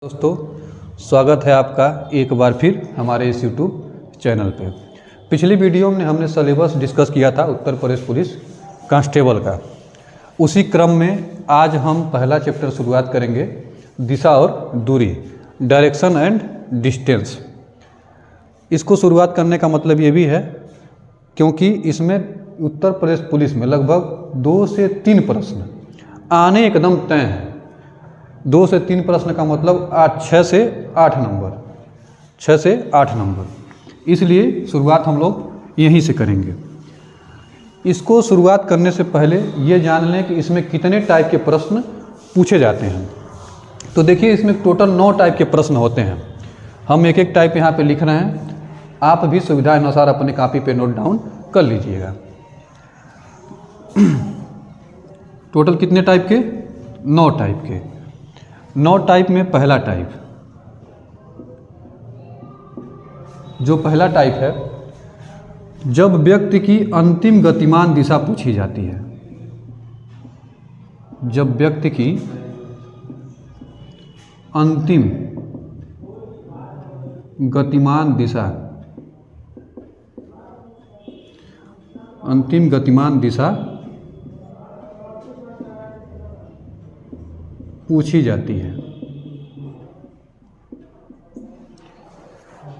दोस्तों, स्वागत है आपका एक बार फिर हमारे इस यूट्यूब चैनल पे। पिछली वीडियो में हमने सिलेबस डिस्कस किया था उत्तर प्रदेश पुलिस कांस्टेबल का। उसी क्रम में आज हम पहला चैप्टर शुरुआत करेंगे, दिशा और दूरी, डायरेक्शन एंड डिस्टेंस। इसको शुरुआत करने का मतलब ये भी है क्योंकि इसमें उत्तर प्रदेश पुलिस में लगभग 2 से 3 प्रश्न आने एकदम तय हैं। 2 से 3 प्रश्न का मतलब 6 से 8 नंबर, 6 से 8 नंबर। इसलिए शुरुआत हम लोग यहीं से करेंगे। इसको शुरुआत करने से पहले ये जान लें कि इसमें कितने टाइप के प्रश्न पूछे जाते हैं। तो देखिए, इसमें टोटल 9 टाइप के प्रश्न होते हैं। हम एक एक टाइप यहाँ पे लिख रहे हैं, आप भी सुविधा अनुसार अपने कॉपी पे नोट डाउन कर लीजिएगा। टोटल कितने टाइप के? 9 टाइप के। 9 टाइप में पहला टाइप, जो पहला टाइप है, जब व्यक्ति की अंतिम गतिमान दिशा पूछी जाती है। जब व्यक्ति की अंतिम गतिमान दिशा, अंतिम गतिमान दिशा पूछी जाती है।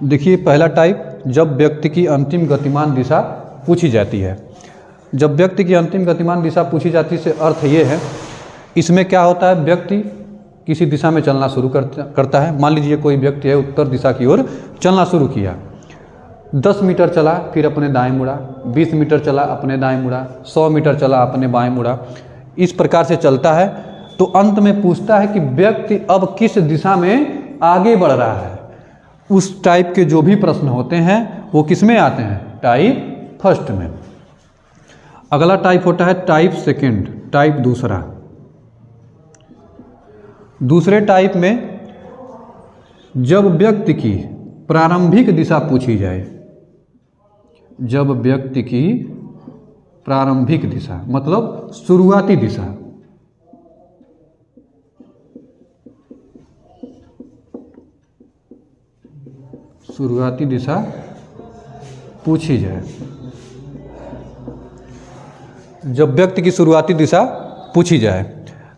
देखिए, पहला टाइप, जब व्यक्ति की अंतिम गतिमान दिशा पूछी जाती है। जब व्यक्ति की अंतिम गतिमान दिशा पूछी जाती है से अर्थ ये है, इसमें क्या होता है, व्यक्ति किसी दिशा में चलना शुरू करता है। मान लीजिए कोई व्यक्ति है, उत्तर दिशा की ओर चलना शुरू किया। 10 मीटर चला, फिर अपने दाएं मुड़ा, 20 मीटर चला, अपने दाएं मुड़ा, 100 मीटर चला, अपने बाएं मुड़ा। इस प्रकार से चलता है। तो अंत में पूछता है कि व्यक्ति अब किस दिशा में आगे बढ़ रहा है। उस टाइप के जो भी प्रश्न होते हैं वो किस में आते हैं? टाइप फर्स्ट में। अगला टाइप होता है टाइप सेकंड, टाइप दूसरा। दूसरे टाइप में जब व्यक्ति की प्रारंभिक दिशा पूछी जाए। जब व्यक्ति की प्रारंभिक दिशा मतलब शुरुआती दिशा, शुरुआती दिशा पूछी जाए। जब व्यक्ति की शुरुआती दिशा पूछी जाए।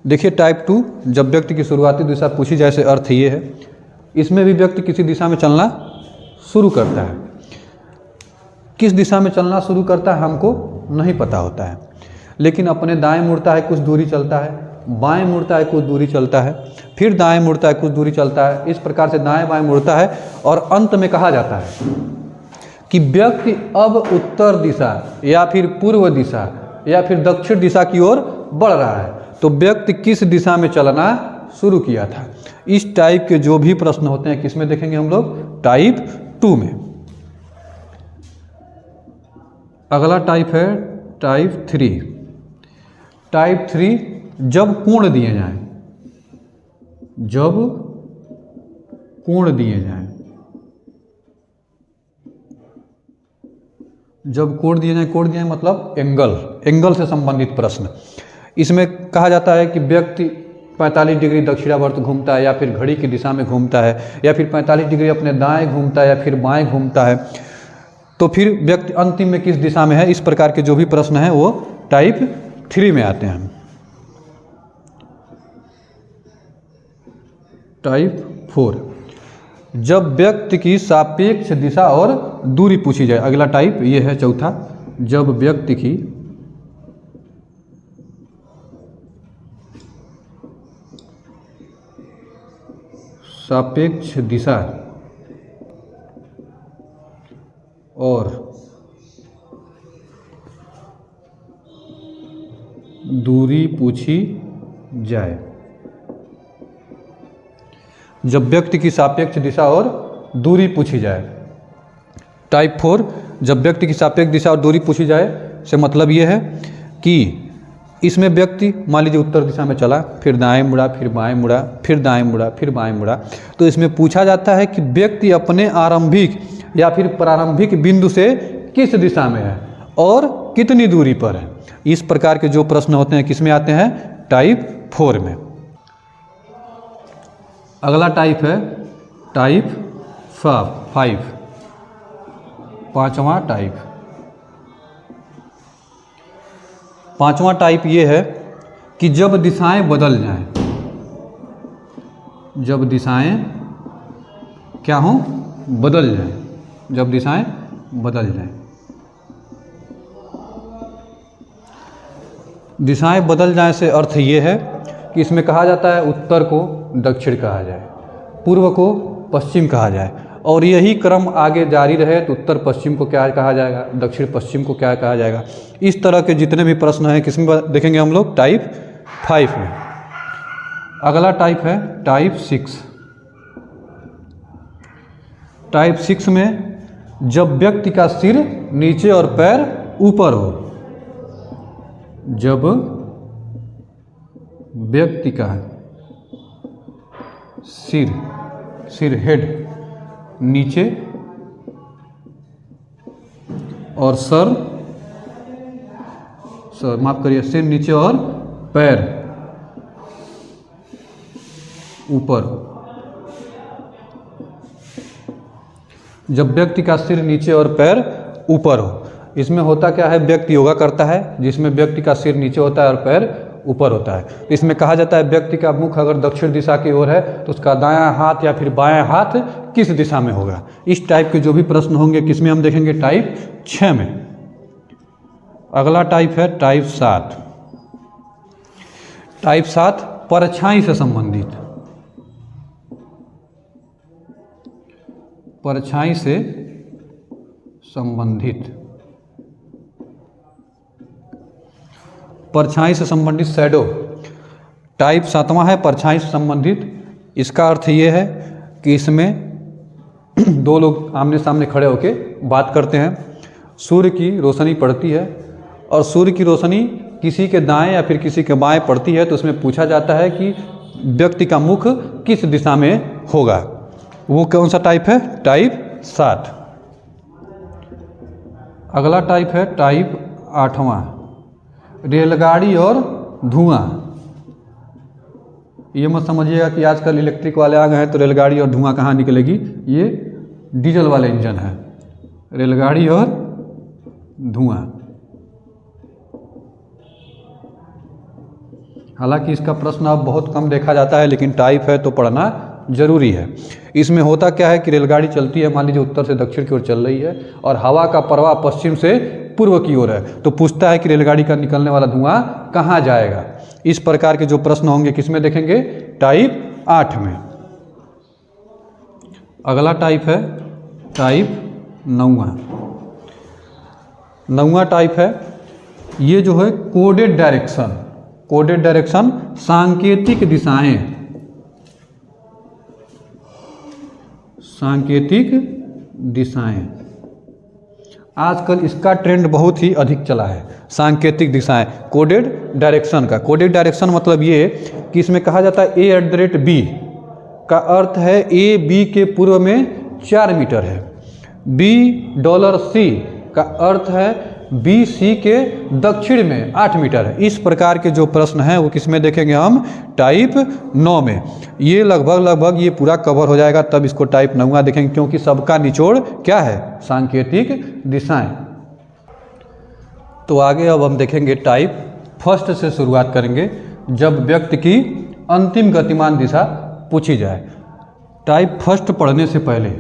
देखिए, टाइप 2, जब व्यक्ति की शुरुआती दिशा पूछी जाए से अर्थ ये है, इसमें भी व्यक्ति किसी दिशा में चलना शुरू करता है। किस दिशा में चलना शुरू करता है हमको नहीं पता होता है, लेकिन अपने दाएं मुड़ता है, कुछ दूरी चलता है, बाएं मुड़ता है, कुछ दूरी चलता है, फिर दाएं मुड़ता है, कुछ दूरी चलता है। इस प्रकार से दाएं बाएं मुड़ता है और अंत में कहा जाता है कि व्यक्ति अब उत्तर दिशा या फिर पूर्व दिशा या फिर दक्षिण दिशा की ओर बढ़ रहा है। तो व्यक्ति किस दिशा में चलना शुरू किया था। इस टाइप के जो भी प्रश्न होते हैं किस में देखेंगे हम लोग? टाइप 2 में। अगला टाइप है टाइप 3। टाइप 3, जब कोण दिए जाएं। जब कोण दिए जाएं। जब कोण दिए जाएं, कोण दिए जाएं मतलब एंगल, एंगल से संबंधित प्रश्न। इसमें कहा जाता है कि व्यक्ति 45 डिग्री दक्षिणावर्त घूमता है या फिर घड़ी की दिशा में घूमता है या फिर 45 डिग्री अपने दाएं घूमता है या फिर बाएं घूमता है। तो फिर व्यक्ति अंतिम में किस दिशा में है। इस प्रकार के जो भी प्रश्न हैं वो टाइप 3 में आते हैं। टाइप 4, जब व्यक्ति की सापेक्ष दिशा और दूरी पूछी जाए। अगला टाइप ये है चौथा, जब व्यक्ति की सापेक्ष दिशा और दूरी पूछी जाए। जब व्यक्ति की सापेक्ष दिशा और दूरी पूछी जाए। टाइप 4, जब व्यक्ति की सापेक्ष दिशा और दूरी पूछी जाए से मतलब ये है कि इसमें व्यक्ति मान लीजिए उत्तर दिशा में चला, फिर दाएं मुड़ा, फिर बाएं मुड़ा, फिर दाएं मुड़ा, फिर बाएं मुड़ा। तो इसमें पूछा जाता है कि व्यक्ति अपने आरंभिक या फिर प्रारंभिक बिंदु से किस दिशा में है और कितनी दूरी पर है। इस प्रकार के जो प्रश्न होते हैं किस में आते हैं? टाइप 4 में। अगला टाइप है टाइप 5, पांचवा टाइप। पांचवा टाइप ये है कि जब दिशाएं बदल जाएं, जब दिशाएं क्या हों, बदल जाएं, जब दिशाएं बदल जाएं। दिशाएं बदल जाएं से अर्थ ये है कि इसमें कहा जाता है उत्तर को दक्षिण कहा जाए, पूर्व को पश्चिम कहा जाए, और यही क्रम आगे जारी रहे तो उत्तर पश्चिम को क्या कहा जाएगा, दक्षिण पश्चिम को क्या कहा जाएगा। इस तरह के जितने भी प्रश्न हैं किसमें देखेंगे हम लोग, टाइप 5 में। अगला टाइप है टाइप 6। टाइप 6 में जब व्यक्ति का सिर नीचे और पैर ऊपर हो, जब व्यक्ति का सिर हेड नीचे और सर माफ करिए, सिर नीचे और पैर ऊपर। जब व्यक्ति का सिर नीचे और पैर ऊपर हो, इसमें होता क्या है, व्यक्ति योगा करता है जिसमें व्यक्ति का सिर नीचे होता है और पैर ऊपर होता है। इसमें कहा जाता है व्यक्ति का मुख अगर दक्षिण दिशा की ओर है तो उसका दायां हाथ या फिर बायां हाथ किस दिशा में होगा। इस टाइप के जो भी प्रश्न होंगे किसमें हम देखेंगे, टाइप 6 में। अगला टाइप है टाइप 7। टाइप 7 परछाई से संबंधित, परछाई से संबंधित, परछाई से संबंधित शैडो। टाइप 7वां है परछाई से संबंधित। इसका अर्थ ये है कि इसमें दो लोग आमने सामने खड़े होकर बात करते हैं, सूर्य की रोशनी पड़ती है और सूर्य की रोशनी किसी के दाएं या फिर किसी के बाएं पड़ती है, तो उसमें पूछा जाता है कि व्यक्ति का मुख किस दिशा में होगा। वो कौन सा टाइप है, टाइप 7। अगला टाइप है टाइप 8वां, रेलगाड़ी और धुआं। ये मत समझिएगा कि आजकल इलेक्ट्रिक वाले आ गए हैं तो रेलगाड़ी और धुआं कहाँ निकलेगी, ये डीजल वाले इंजन है। रेलगाड़ी और धुआं, हालांकि इसका प्रश्न अब बहुत कम देखा जाता है, लेकिन टाइप है तो पढ़ना जरूरी है। इसमें होता क्या है कि रेलगाड़ी चलती है, मान लीजिए उत्तर से दक्षिण की ओर चल रही है और हवा का प्रवाह पश्चिम से पूर्व की ओर है, तो पूछता है कि रेलगाड़ी का निकलने वाला धुआं कहाँ जाएगा। इस प्रकार के जो प्रश्न होंगे किसमें देखेंगे, टाइप 8 में। अगला टाइप है टाइप 9वां। 9वां टाइप है, ये जो है कोडेड डायरेक्शन। कोडेड डायरेक्शन सांकेतिक दिशाएं, सांकेतिक दिशाएं। आजकल इसका ट्रेंड बहुत ही अधिक चला है, सांकेतिक दिशाएं, कोडेड डायरेक्शन का। कोडेड डायरेक्शन मतलब ये कि इसमें कहा जाता है A@B का अर्थ है ए बी के पूर्व में 4 मीटर है, $C का अर्थ है बी सी के दक्षिण में 8 मीटर है। इस प्रकार के जो प्रश्न हैं वो किसमें देखेंगे हम, टाइप 9 में। ये लगभग ये पूरा कवर हो जाएगा, तब इसको टाइप 9वां देखेंगे, क्योंकि सबका निचोड़ क्या है, सांकेतिक दिशाएं। तो आगे अब हम देखेंगे टाइप 1 से शुरुआत करेंगे, जब व्यक्ति की अंतिम गतिमान दिशा पूछी जाए। टाइप 1 पढ़ने से पहले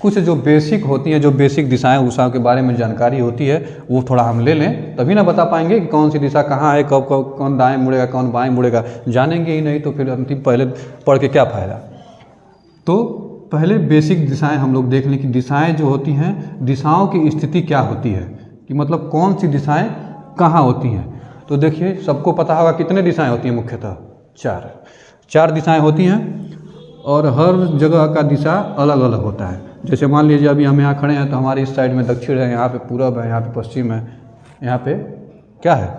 कुछ जो बेसिक होती हैं, जो बेसिक दिशाएं उषा के बारे में जानकारी होती है, वो थोड़ा हम ले लें, तभी ना बता पाएंगे कि कौन सी दिशा कहाँ है, कब कौन दाएं मुड़ेगा, कौन बाएं मुड़ेगा। जानेंगे ही नहीं तो फिर अंतिम पहले पढ़ के क्या फ़ायदा। तो पहले बेसिक दिशाएं हम लोग देख लें कि दिशाएं जो होती हैं, दिशाओं की स्थिति क्या होती है, कि मतलब कौन सी दिशाएँ कहाँ होती हैं। तो देखिए, सबको पता होगा कितने दिशाएँ होती हैं, मुख्यतः 4 दिशाएँ होती हैं और हर जगह का दिशा अलग अलग होता है। जैसे मान लीजिए अभी हम यहाँ खड़े हैं तो हमारी इस साइड में दक्षिण है, यहाँ पे पूरब है, यहाँ पे पश्चिम है, यहाँ पे क्या है,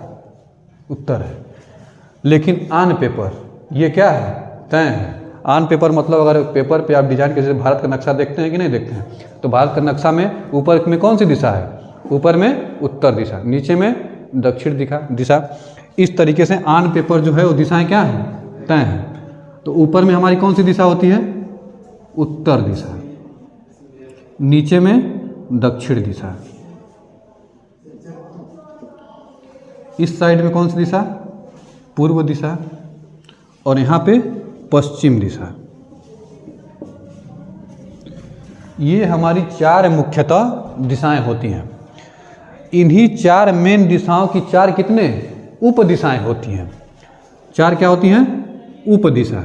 उत्तर है। लेकिन ऑन पेपर ये क्या है, तय है। ऑन पेपर मतलब अगर पेपर पे आप डिजाइन के जैसे भारत का नक्शा देखते हैं कि नहीं देखते हैं, तो भारत का नक्शा में ऊपर में कौन सी दिशा है, ऊपर में उत्तर दिशा, नीचे में दक्षिण दिशा। इस तरीके से ऑन पेपर जो है वो दिशाएँ क्या हैं, तय हैं। तो ऊपर में हमारी कौन सी दिशा होती है? उत्तर दिशा। नीचे में दक्षिण दिशा। इस साइड में कौन सी दिशा? पूर्व दिशा। और यहाँ पे पश्चिम दिशा। ये हमारी 4 मुख्यतः दिशाएं होती हैं। इन्हीं 4 मेन दिशाओं की 4 कितने उप दिशाएं होती हैं। 4 क्या होती हैं? उप दिशा।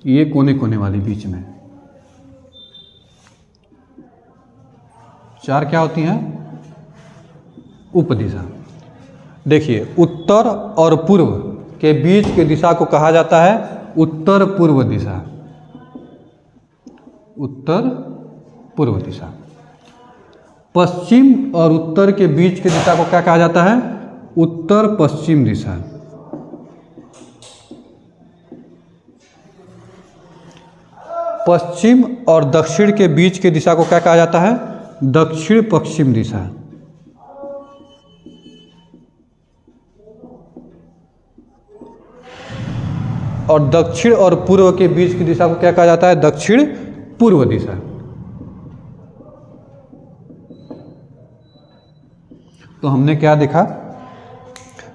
ये कोने कोने वाली बीच में 4 क्या होती हैं? उप दिशा। देखिए, उत्तर और पूर्व के बीच की दिशा को कहा जाता है उत्तर पूर्व दिशा। उत्तर पूर्व दिशा। पश्चिम और उत्तर के बीच की दिशा को क्या कहा जाता है? उत्तर पश्चिम दिशा। पश्चिम और दक्षिण के बीच की दिशा को क्या कहा जाता है? दक्षिण पश्चिम दिशा। और दक्षिण और पूर्व के बीच की दिशा को क्या कहा जाता है? दक्षिण पूर्व दिशा। तो हमने क्या देखा?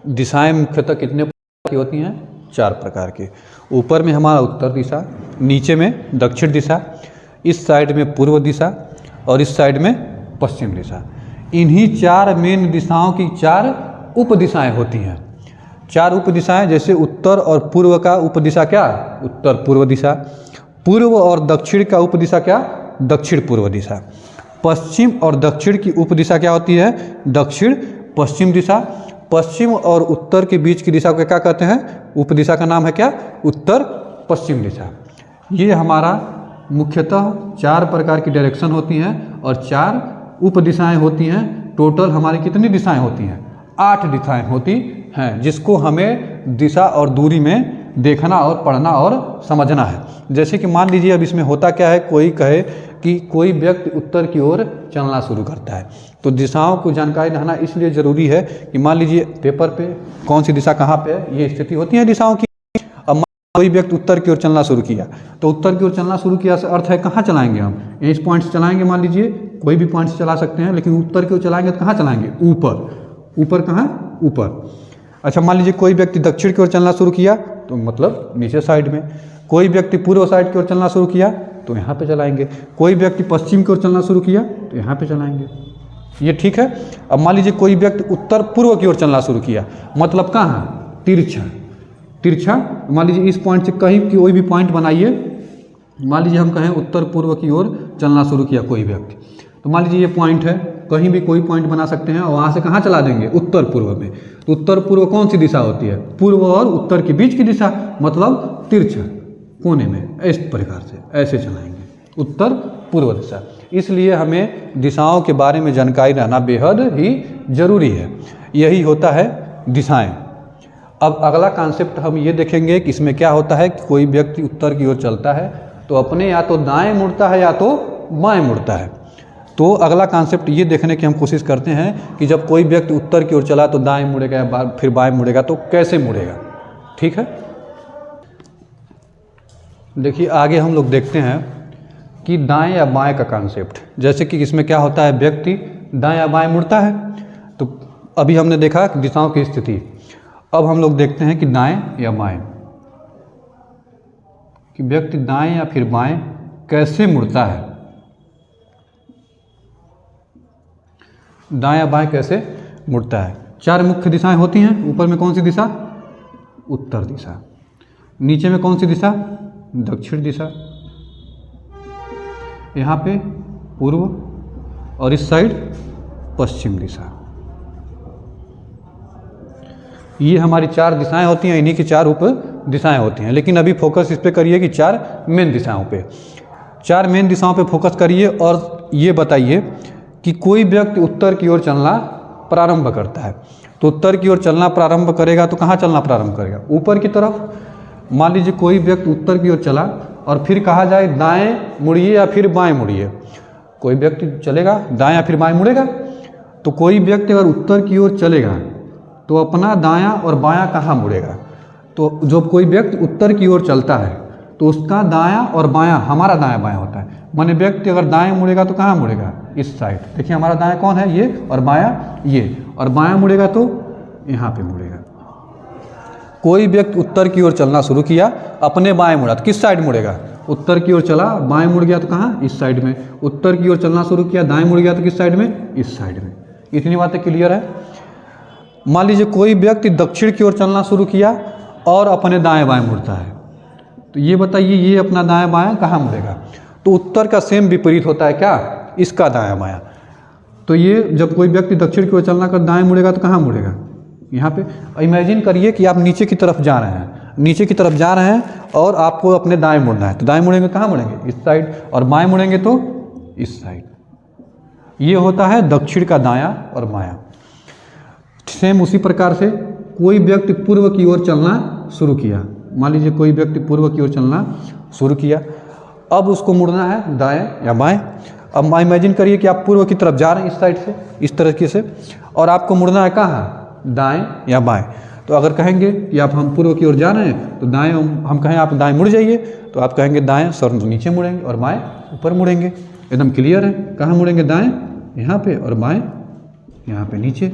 दिशाएं मुख्यतः कितने प्रकार की होती हैं? 4 प्रकार की। ऊपर में हमारा उत्तर दिशा, नीचे में दक्षिण दिशा, इस साइड में पूर्व दिशा और इस साइड में पश्चिम दिशा। इन्हीं 4 मेन दिशाओं की 4 उप दिशाएं होती हैं। 4 उप दिशाएं, जैसे उत्तर और पूर्व का उप दिशा क्या? उत्तर पूर्व दिशा। पूर्व और दक्षिण का उप दिशा क्या? दक्षिण पूर्व दिशा। पश्चिम और दक्षिण की उप दिशा क्या होती है? दक्षिण पश्चिम दिशा। पश्चिम और उत्तर के बीच की दिशा को क्या कहते हैं? उप दिशा का नाम है क्या? उत्तर पश्चिम दिशा। ये हमारा मुख्यतः 4 प्रकार की डायरेक्शन होती हैं और 4 उप दिशाएं होती हैं। टोटल हमारी कितनी दिशाएं होती हैं? 8 दिशाएं होती हैं, जिसको हमें दिशा और दूरी में देखना और पढ़ना और समझना है। जैसे कि मान लीजिए, अब इसमें होता क्या है, कोई कहे कि कोई व्यक्ति उत्तर की ओर चलना शुरू करता है, तो दिशाओं को जानकारी रहना इसलिए ज़रूरी है कि मान लीजिए पेपर पे कौन सी दिशा कहाँ पे है, ये स्थिति होती है दिशाओं की। अब कोई व्यक्ति उत्तर की ओर चलना शुरू किया, तो उत्तर की ओर चलना शुरू किया से अर्थ है कहाँ चलाएंगे हम? इस पॉइंट से चलाएंगे, मान लीजिए कोई भी पॉइंट से चला सकते हैं, लेकिन उत्तर की ओर चलाएंगे तो कहाँ चलाएंगे? ऊपर। ऊपर कहाँ? ऊपर। अच्छा, मान लीजिए कोई व्यक्ति दक्षिण की ओर चलना शुरू किया, तो मतलब नीचे साइड में। कोई व्यक्ति पूर्व साइड की ओर चलना शुरू किया तो यहाँ पे चलाएंगे। कोई व्यक्ति पश्चिम की ओर चलना शुरू किया तो यहाँ पे चलाएंगे। ये ठीक है। अब मान लीजिए कोई व्यक्ति उत्तर पूर्व की ओर चलना शुरू किया, मतलब कहाँ? तिरछा। तिरछा, मान लीजिए इस पॉइंट से कहीं कोई भी पॉइंट बनाइए। मान लीजिए हम कहें उत्तर पूर्व की ओर चलना शुरू किया कोई व्यक्ति, तो मान लीजिए ये पॉइंट है, कहीं भी कोई पॉइंट बना सकते हैं और वहाँ से कहाँ चला देंगे? उत्तर पूर्व में। तो उत्तर पूर्व कौन सी दिशा होती है? पूर्व और उत्तर के बीच की दिशा, मतलब तिरछा कोने में। इस प्रकार से ऐसे चलाएंगे, उत्तर पूर्व दिशा। इसलिए हमें दिशाओं के बारे में जानकारी रहना बेहद ही जरूरी है। यही होता है दिशाएं। अब अगला कॉन्सेप्ट हम ये देखेंगे कि इसमें क्या होता है कि कोई व्यक्ति उत्तर की ओर चलता है तो अपने या तो दाएं मुड़ता है या तो बाएं मुड़ता है। तो अगला कॉन्सेप्ट ये देखने की हम कोशिश करते हैं कि जब कोई व्यक्ति उत्तर की ओर चला तो दाएं मुड़ेगा या फिर बाएं मुड़ेगा, तो कैसे मुड़ेगा। ठीक है, देखिए आगे हम लोग देखते हैं कि दाएं या बाएं का कॉन्सेप्ट। जैसे कि इसमें क्या होता है, व्यक्ति दाएं या बाएं मुड़ता है। तो अभी हमने देखा दिशाओं की स्थिति। अब हम लोग देखते हैं कि दाएं या बाएं, कि व्यक्ति दाएं या फिर बाएं कैसे मुड़ता है। दाएं या बाएं कैसे मुड़ता है। 4 मुख्य दिशाएं होती हैं। ऊपर में कौन सी दिशा? उत्तर दिशा। नीचे में कौन सी दिशा? दक्षिण दिशा। यहाँ पे पूर्व और इस साइड पश्चिम दिशा। ये हमारी 4 दिशाएं होती हैं, इन्हीं की 4 उप दिशाएं होती हैं। लेकिन अभी फोकस इस पे करिए कि 4 मेन दिशाओं पे। 4 मेन दिशाओं पे फोकस करिए और ये बताइए कि कोई व्यक्ति उत्तर की ओर चलना प्रारंभ करता है, तो उत्तर की ओर चलना प्रारंभ करेगा तो कहाँ चलना प्रारंभ करेगा? ऊपर की तरफ। मान लीजिए कोई व्यक्ति उत्तर की ओर चला और फिर कहा जाए दाएं मुड़िए या फिर बाएं मुड़िए, कोई व्यक्ति चलेगा दाएं या फिर बाएं मुड़ेगा। तो कोई व्यक्ति अगर उत्तर की ओर चलेगा तो अपना दायां और बायां कहाँ मुड़ेगा? तो जब कोई व्यक्ति उत्तर की ओर चलता है तो उसका दायां और बायां हमारा दायां बायां होता है। माने व्यक्ति अगर दाएं मुड़ेगा तो कहाँ मुड़ेगा? इस साइड। देखिए हमारा दायां कौन है? ये, और बायां ये, और बायां मुड़ेगा तो यहाँ पे मुड़ेगा। कोई व्यक्ति उत्तर की ओर चलना शुरू किया, अपने बाएं मुड़ा तो किस साइड मुड़ेगा? उत्तर की ओर चला, बाएं मुड़ गया तो कहाँ? इस साइड में। उत्तर की ओर चलना शुरू किया, दाएं मुड़ गया तो किस साइड में? इस साइड में। इतनी बातें क्लियर है। मान लीजिए कोई व्यक्ति दक्षिण की ओर चलना शुरू किया और अपने दाएं बाएं मुड़ता है, तो ये बताइए ये अपना दाएं बाएं कहाँ मुड़ेगा? तो उत्तर का सेम विपरीत होता है क्या? इसका दायां बायां। तो ये जब कोई व्यक्ति दक्षिण की ओर चलना कर दाएं मुड़ेगा तो कहाँ मुड़ेगा? यहाँ पे। इमेजिन करिए कि आप नीचे की तरफ जा रहे हैं, नीचे की तरफ जा रहे हैं और आपको अपने दाएं मुड़ना है, तो दाएं मुड़ेंगे कहाँ मुड़ेंगे? इस साइड, और बाएं मुड़ेंगे तो इस साइड। ये होता है दक्षिण का दायां और बायां। सेम उसी प्रकार से कोई व्यक्ति पूर्व की ओर चलना शुरू किया, मान लीजिए कोई व्यक्ति पूर्व की ओर चलना शुरू किया, अब उसको मुड़ना है दाएं या बाएं। अब इमेजिन करिए कि आप पूर्व की तरफ जा रहे हैं इस साइड से, इस तरीके से, और आपको मुड़ना है कहाँ? दाएं या बाएं। तो अगर कहेंगे कि आप हम पूर्व की ओर जा रहे हैं तो दाएं, हम कहें आप दाएं मुड़ जाइए, तो आप कहेंगे दाएं सर नीचे मुड़ेंगे और बाएं ऊपर मुड़ेंगे। एकदम क्लियर है। कहाँ मुड़ेंगे? दाएं यहाँ पे और बाएं यहाँ पे नीचे।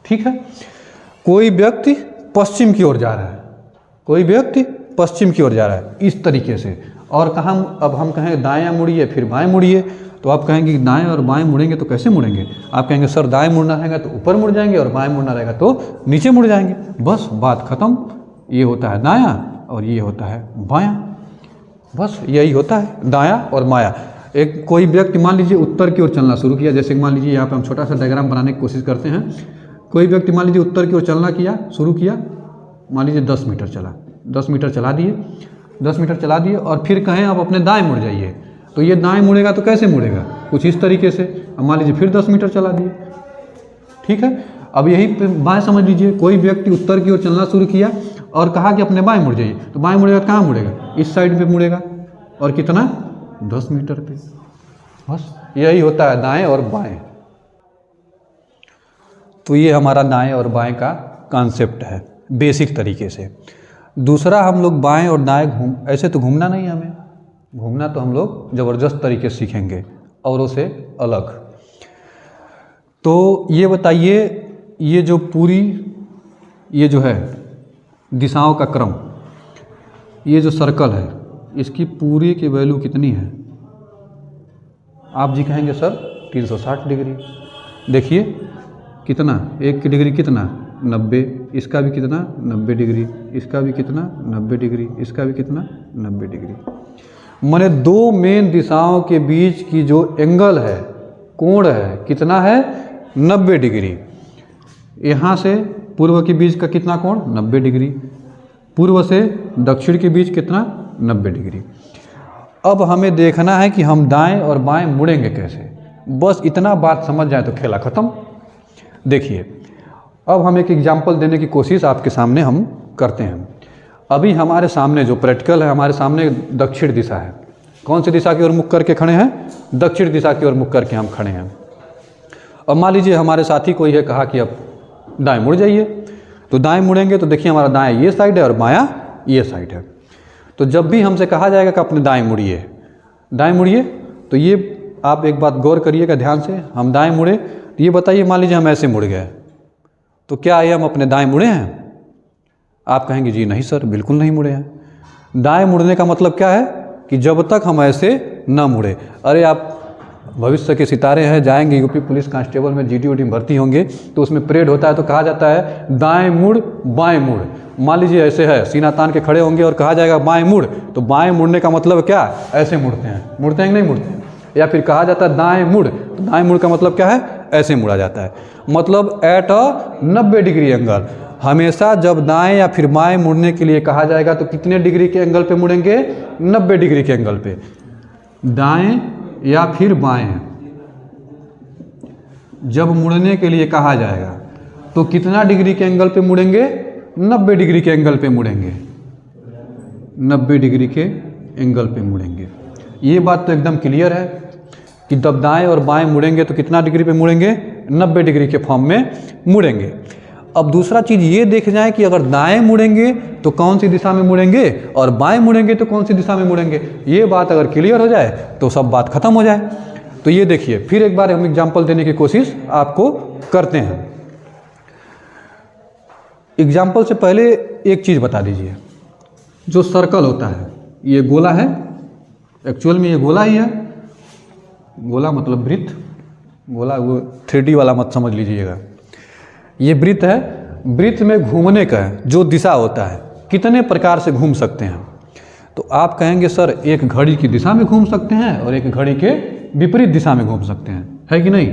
ठीक है। कोई व्यक्ति पश्चिम की ओर जा रहा है, कोई व्यक्ति पश्चिम की ओर जा रहा है इस तरीके से, और कहाँ अब हम कहें दाएं मुड़िए फिर बाएं मुड़िए, तो आप कहेंगे कि दाएं और बाएं मुड़ेंगे तो कैसे मुड़ेंगे? आप कहेंगे सर दाएं मुड़ना रहेगा तो ऊपर मुड़ जाएंगे और बाएं मुड़ना रहेगा तो नीचे मुड़ जाएंगे। बस बात खत्म। ये होता है दायां और ये होता है बायां। बस यही होता है दायां और बायां। एक कोई व्यक्ति मान लीजिए उत्तर की ओर चलना शुरू किया, जैसे मान लीजिए यहाँ पे हम छोटा सा डायग्राम बनाने की कोशिश करते हैं। कोई व्यक्ति मान लीजिए उत्तर की ओर चलना शुरू किया, मान लीजिए 10 मीटर चला, 10 मीटर चला दिए, 10 मीटर चला दिए, और फिर कहें आप अपने दाएं मुड़ जाइए, तो ये दाएं मुड़ेगा तो कैसे मुड़ेगा? कुछ इस तरीके से। अब मान लीजिए फिर 10 मीटर चला दिए। ठीक है। अब यही पे बाएं समझ लीजिए, कोई व्यक्ति उत्तर की ओर चलना शुरू किया और कहा कि अपने बाएं मुड़ जाइए, तो बाएं मुड़ेगा तो कहाँ मुड़ेगा? इस साइड पे मुड़ेगा, और कितना? 10 मीटर पे। बस यही होता है दाएं और बाएं। तो ये हमारा दाएं और बाएं का कॉन्सेप्ट है बेसिक तरीके से। दूसरा, हम लोग बाएं और दाएं ऐसे तो घूमना नहीं है हमें, घूमना तो हम लोग ज़बरदस्त तरीके से सीखेंगे औरों से अलग। तो ये बताइए, ये जो पूरी ये जो है दिशाओं का क्रम, ये जो सर्कल है, इसकी पूरी की वैल्यू कितनी है? आप जी कहेंगे सर 360 डिग्री। देखिए कितना, एक की डिग्री कितना? 90। इसका भी कितना? 90 डिग्री। इसका भी कितना? 90 डिग्री। इसका भी कितना? 90 डिग्री। माने दो मेन दिशाओं के बीच की जो एंगल है, कोण है, कितना है? 90 डिग्री। यहाँ से पूर्व के बीच का कितना कोण? 90 डिग्री। पूर्व से दक्षिण के बीच कितना? 90 डिग्री। अब हमें देखना है कि हम दाएं और बाएं मुड़ेंगे कैसे। बस इतना बात समझ जाए तो खेला खत्म। देखिए अब हम एक एग्जाम्पल देने की कोशिश आपके सामने हम करते हैं। अभी हमारे सामने जो प्रैक्टिकल है, हमारे सामने दक्षिण दिशा है। कौन सी दिशा की ओर मुख करके खड़े हैं? दक्षिण दिशा की ओर मुख करके हम खड़े हैं। अब मान लीजिए हमारे साथी कोई है, कहा कि अब दाएं मुड़ जाइए, तो दाएं मुड़ेंगे तो देखिए हमारा दाएं ये साइड है और बायां ये साइड है। तो जब भी हमसे कहा जाएगा कि अपने दाएं मुड़िए, दाएं मुड़िए, तो ये आप एक बात गौर करिएगा ध्यान से। हम दाएं मुड़े तो ये बताइए, मान लीजिए हम ऐसे मुड़ गए, तो क्या ये हम अपने दाएं मुड़े हैं? आप कहेंगे जी नहीं सर, बिल्कुल नहीं मुड़े हैं। दाएं मुड़ने का मतलब क्या है कि जब तक हम ऐसे ना मुड़े। अरे आप भविष्य के सितारे हैं, जाएंगे यूपी पुलिस कांस्टेबल में जीडी में भर्ती होंगे, तो उसमें परेड होता है तो कहा जाता है दाएं मुड़ बाएं मुड़। मान लीजिए ऐसे है, सीना तान के खड़े होंगे और कहा जाएगा बाएं मुड़, तो बाएं मुड़ने का मतलब क्या? ऐसे मुड़ते हैं। मुड़ते हैं कि नहीं मुड़ते हैं? या फिर कहा जाता है दाएं मुड़, तो दाएं मुड़ का मतलब क्या है? ऐसे मुड़ा जाता है। मतलब एट अ 90 डिग्री एंगल। हमेशा जब दाएं या फिर बाएं मुड़ने के लिए कहा जाएगा तो कितने डिग्री के एंगल पे मुड़ेंगे? 90 डिग्री के एंगल पे। दाएं या फिर बाएं जब मुड़ने के लिए कहा जाएगा तो कितना डिग्री के एंगल पे मुड़ेंगे? 90 डिग्री के एंगल पे मुड़ेंगे। 90 डिग्री के एंगल पे मुड़ेंगे। ये बात तो एकदम क्लियर है कि जब दाएं और बाएं मुड़ेंगे तो कितना डिग्री पे मुड़ेंगे? 90 डिग्री के फॉर्म में मुड़ेंगे। अब दूसरा चीज़ ये देख जाए कि अगर दाएं मुड़ेंगे तो कौन सी दिशा में मुड़ेंगे और बाएं मुड़ेंगे तो कौन सी दिशा में मुड़ेंगे। ये बात अगर क्लियर हो जाए तो सब बात खत्म हो जाए। तो ये देखिए, फिर एक बार हम एग्जाम्पल देने की कोशिश आपको करते हैं। एग्जाम्पल से पहले एक चीज़ बता दीजिए, जो सर्कल होता है ये गोला है, एक्चुअल में ये गोला ही है, गोला मतलब वृत्त, गोला वो 3D वाला मत समझ लीजिएगा। ये वृत्त है, वृत्त में घूमने का जो दिशा होता है कितने प्रकार से घूम सकते हैं। तो आप कहेंगे सर एक घड़ी की दिशा में घूम सकते हैं और एक घड़ी के विपरीत दिशा में घूम सकते हैं, है कि नहीं।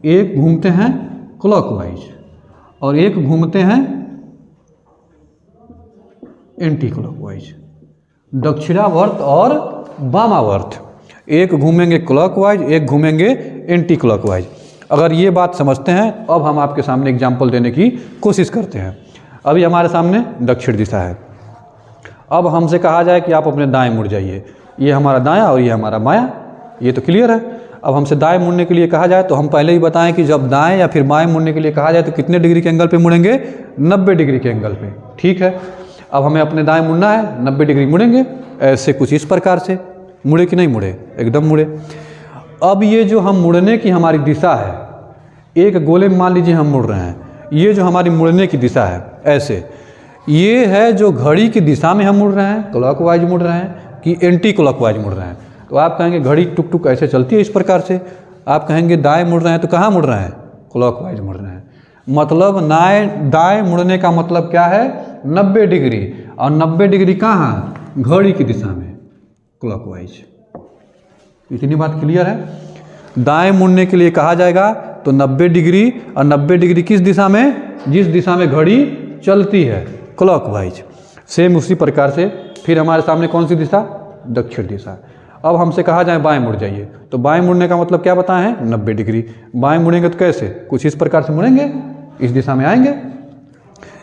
एक घूमते हैं क्लॉकवाइज और एक घूमते हैं एंटी क्लॉकवाइज, दक्षिणावर्त और वामावर्त। एक घूमेंगे क्लॉकवाइज, एक घूमेंगे एंटी क्लॉकवाइज। अगर ये बात समझते हैं, अब हम आपके सामने एग्जाम्पल देने की कोशिश करते हैं। अभी हमारे सामने दक्षिण दिशा है, अब हमसे कहा जाए कि आप अपने दाएं मुड़ जाइए, ये हमारा दायां और ये हमारा बायां, ये तो क्लियर है। अब हमसे दाएं मुड़ने के लिए कहा जाए तो हम पहले ही बताएं कि जब दाएं या फिर बाएं मुड़ने के लिए कहा जाए तो कितने डिग्री के एंगल पे मुड़ेंगे, 90 डिग्री के एंगल पे, ठीक है। अब हमें अपने दाएं मुड़ना है, 90 डिग्री मुड़ेंगे, ऐसे कुछ इस प्रकार से। मुड़े कि नहीं मुड़े, एकदम मुड़े। अब ये जो हम मुड़ने की हमारी दिशा है, एक गोले में मान लीजिए हम मुड़ रहे हैं, ये जो हमारी मुड़ने की दिशा है ऐसे, ये है जो घड़ी की दिशा में हम मुड़ रहे हैं, क्लॉकवाइज मुड़ रहे हैं कि एंटी क्लॉकवाइज मुड़ रहे हैं। तो आप कहेंगे घड़ी टुक टुक ऐसे चलती है इस प्रकार से। आप कहेंगे दाएं मुड़ रहे हैं तो कहाँ मुड़ रहे हैं, क्लॉकवाइज मुड़ रहे हैं। मतलब दाएं मुड़ने का मतलब क्या है, 90 डिग्री, और 90 डिग्री कहाँ, घड़ी की दिशा में, क्लॉकवाइज। इतनी बात क्लियर है। दाएं मुड़ने के लिए कहा जाएगा तो 90 डिग्री, और 90 डिग्री किस दिशा में, जिस दिशा में घड़ी चलती है, क्लॉकवाइज। सेम उसी प्रकार से फिर हमारे सामने कौन सी दिशा, दक्षिण दिशा। अब हमसे कहा जाए बाएं मुड़ जाइए, तो बाएं मुड़ने का मतलब क्या बताए हैं, 90 डिग्री। बाएं मुड़ेंगे तो कैसे, कुछ इस प्रकार से मुड़ेंगे, इस दिशा में आएंगे,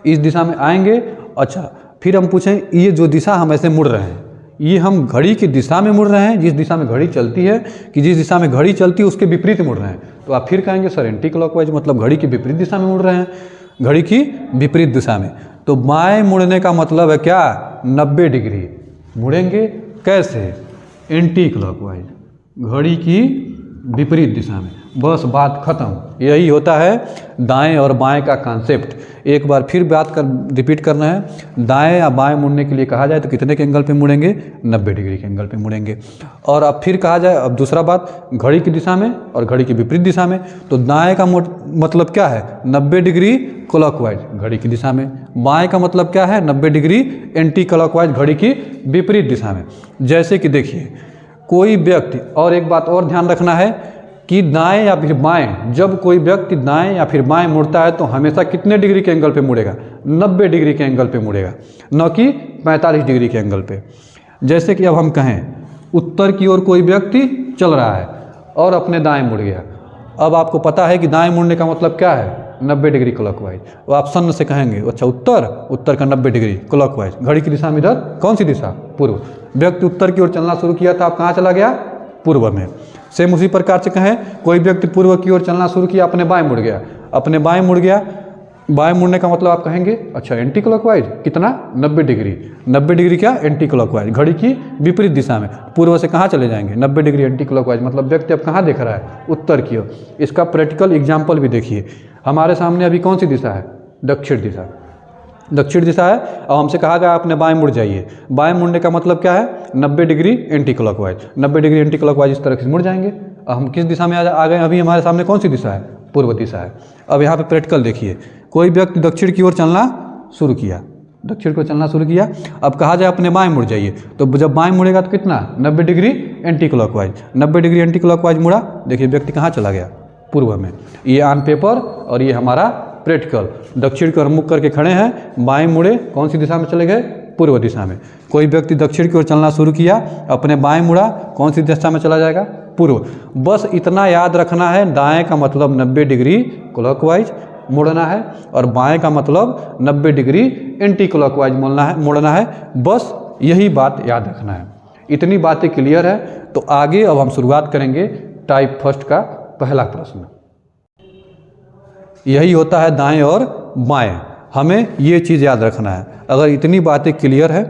इस दिशा में आएंगे। अच्छा, फिर हम पूछें ये जो दिशा हम ऐसे मुड़ रहे हैं, ये हम घड़ी की दिशा में मुड़ रहे हैं, जिस दिशा में घड़ी चलती है, कि जिस दिशा में घड़ी चलती है उसके विपरीत मुड़ रहे हैं। तो आप फिर कहेंगे सर एंटी क्लॉकवाइज, मतलब घड़ी की विपरीत दिशा में मुड़ रहे हैं, घड़ी की विपरीत दिशा में। तो बाएं मुड़ने का मतलब है क्या, 90 डिग्री मुड़ेंगे, कैसे, एंटी क्लॉकवाइज, घड़ी की विपरीत दिशा में। बस बात खत्म। यही होता है दाएं और बाएं का कॉन्सेप्ट। एक बार फिर रिपीट करना है, दाएं या बाएं मुड़ने के लिए कहा जाए तो कितने के एंगल पे मुड़ेंगे, 90 डिग्री के एंगल पे मुड़ेंगे। और अब फिर कहा जाए, अब दूसरा बात, घड़ी की दिशा में और घड़ी की विपरीत दिशा में। तो दाएं का मतलब क्या है, 90 डिग्री क्लॉकवाइज, घड़ी की दिशा में। बाएं का मतलब क्या है, 90 डिग्री एंटी क्लॉकवाइज, घड़ी की विपरीत दिशा में। जैसे कि देखिए, कोई व्यक्ति, और एक बात और ध्यान रखना है कि दाएं या फिर बाएं, जब कोई व्यक्ति दाएं या फिर बाएं मुड़ता है तो हमेशा कितने डिग्री के एंगल पे मुड़ेगा, 90 डिग्री के एंगल पे मुड़ेगा, न कि 45 डिग्री के एंगल पे। जैसे कि अब हम कहें उत्तर की ओर कोई व्यक्ति चल रहा है और अपने दाएं मुड़ गया। अब आपको पता है कि दाएं मुड़ने का मतलब क्या है, 90 डिग्री क्लॉकवाइज। तो आप सन्न से कहेंगे अच्छा उत्तर का 90 डिग्री क्लॉकवाइज, घड़ी की दिशा में इधर कौन सी दिशा, पूर्व। व्यक्ति उत्तर की ओर चलना शुरू किया था, आप कहाँ चला गया, पूर्व में। सेम उसी प्रकार से कहें, कोई व्यक्ति पूर्व की ओर चलना शुरू किया, अपने बाएं मुड़ गया, अपने बाएं मुड़ गया। बाएं मुड़ने का मतलब आप कहेंगे अच्छा एंटी क्लॉकवाइज, कितना, 90 डिग्री। 90 डिग्री क्या, एंटी क्लॉकवाइज, घड़ी की विपरीत दिशा में। पूर्व से कहाँ चले जाएंगे, 90 डिग्री एंटी क्लॉकवाइज, मतलब व्यक्ति अब कहाँ देख रहा है, उत्तर की ओर। इसका प्रैक्टिकल एग्जाम्पल भी देखिए। हमारे सामने अभी कौन सी दिशा है, दक्षिण दिशा, दक्षिण दिशा है। अब हमसे कहा गया अपने बाएं मुड़ जाइए। बाएं मुड़ने का मतलब क्या है, 90 degree anti clockwise. 90 degree anti clockwise इस तरह से मुड़ जाएंगे। अब हम किस दिशा में आ गए, अभी हमारे सामने कौन सी दिशा है, पूर्व दिशा है। अब यहाँ पे प्रैक्टिकल देखिए, कोई व्यक्ति दक्षिण की ओर चलना शुरू किया, दक्षिण को चलना शुरू किया। अब कहा जाए अपने बाएं मुड़ जाइए, तो जब बाएं मुड़ेगा तो कितना, 90 degree anti clockwise. 90 degree anti clockwise मुड़ा, देखिए व्यक्ति कहाँ चला गया, पूर्व में। ये ऑन पेपर और ये हमारा प्रैक्टिकल। दक्षिण की ओर मुख करके खड़े हैं, बाएं मुड़े, कौन सी दिशा में चले गए, पूर्व दिशा में। कोई व्यक्ति दक्षिण की ओर चलना शुरू किया, अपने बाएं मुड़ा, कौन सी दिशा में चला जाएगा, पूर्व। बस इतना याद रखना है, दाएं का मतलब 90 डिग्री क्लॉकवाइज मुड़ना है और बाएं का मतलब 90 डिग्री एंटी क्लॉकवाइज मुड़ना है। बस यही बात याद रखना है। इतनी बातें क्लियर है तो आगे अब हम शुरुआत करेंगे टाइप फर्स्ट का पहला प्रश्न। यही होता है दाएं और बाएं। हमें ये चीज़ याद रखना है। अगर इतनी बातें क्लियर है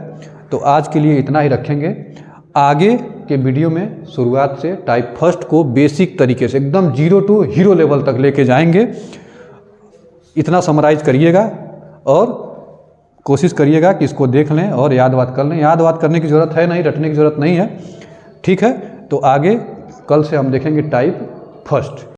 तो आज के लिए इतना ही रखेंगे। आगे के वीडियो में शुरुआत से टाइप फर्स्ट को बेसिक तरीके से एकदम 0 टू हीरो लेवल तक लेके जाएंगे। इतना समराइज करिएगा और कोशिश करिएगा कि इसको देख लें और याद बात कर लें। याद बात करने की ज़रूरत है नहीं, रटने की ज़रूरत नहीं है। ठीक है, तो आगे कल से हम देखेंगे टाइप फर्स्ट।